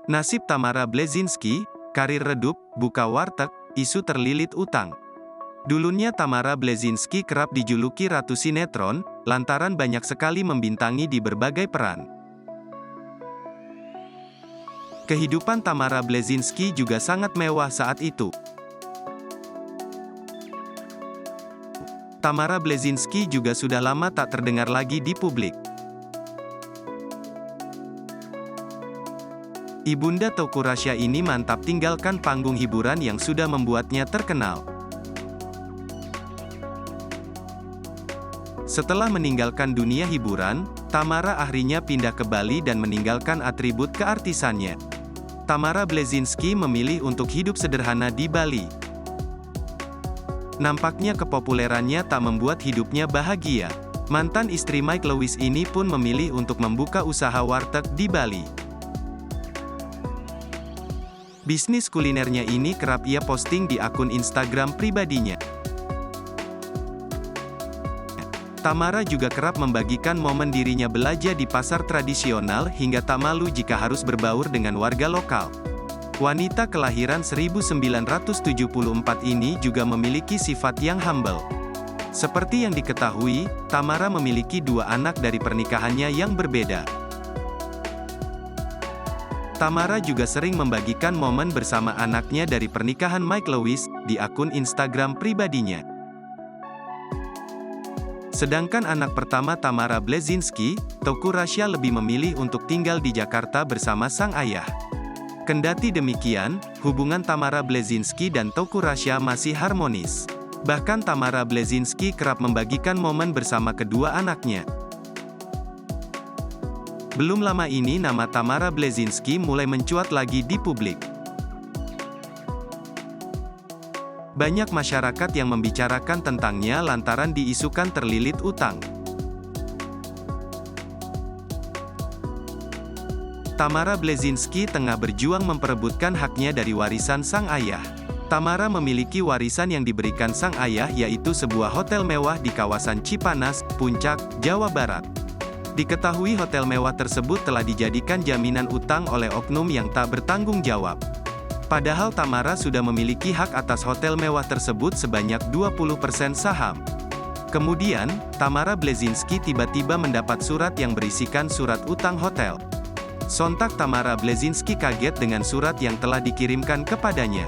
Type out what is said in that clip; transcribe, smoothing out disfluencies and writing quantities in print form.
Nasib Tamara Bleszynsky, karir redup, buka warteg, isu terlilit utang. Dulunya Tamara Bleszynsky kerap dijuluki Ratu Sinetron, lantaran banyak sekali membintangi di berbagai peran. Kehidupan Tamara Bleszynsky juga sangat mewah saat itu. Tamara Bleszynsky juga sudah lama tak terdengar lagi di publik. Ibunda Teuku Rasya ini mantap tinggalkan panggung hiburan yang sudah membuatnya terkenal. Setelah meninggalkan dunia hiburan, Tamara akhirnya pindah ke Bali dan meninggalkan atribut keartisannya. Tamara Bleszynsky memilih untuk hidup sederhana di Bali. Nampaknya kepopulerannya tak membuat hidupnya bahagia. Mantan istri Mike Lewis ini pun memilih untuk membuka usaha warteg di Bali. Bisnis kulinernya ini kerap ia posting di akun Instagram pribadinya. Tamara juga kerap membagikan momen dirinya belanja di pasar tradisional hingga tak malu jika harus berbaur dengan warga lokal. Wanita kelahiran 1974 ini juga memiliki sifat yang humble. Seperti yang diketahui, Tamara memiliki 2 anak dari pernikahannya yang berbeda. Tamara juga sering membagikan momen bersama anaknya dari pernikahan Mike Lewis di akun Instagram pribadinya. Sedangkan anak pertama Tamara Bleszynsky, Teuku Rasya lebih memilih untuk tinggal di Jakarta bersama sang ayah. Kendati demikian, hubungan Tamara Bleszynsky dan Teuku Rasya masih harmonis. Bahkan Tamara Bleszynsky kerap membagikan momen bersama kedua anaknya. Belum lama ini nama Tamara Bleszynsky mulai mencuat lagi di publik. Banyak masyarakat yang membicarakan tentangnya lantaran diisukan terlilit utang. Tamara Bleszynsky tengah berjuang memperebutkan haknya dari warisan sang ayah. Tamara memiliki warisan yang diberikan sang ayah yaitu sebuah hotel mewah di kawasan Cipanas, Puncak, Jawa Barat. Diketahui hotel mewah tersebut telah dijadikan jaminan utang oleh oknum yang tak bertanggung jawab. Padahal Tamara sudah memiliki hak atas hotel mewah tersebut sebanyak 20% saham. Kemudian, Tamara Bleszynsky tiba-tiba mendapat surat yang berisikan surat utang hotel. Sontak Tamara Bleszynsky kaget dengan surat yang telah dikirimkan kepadanya.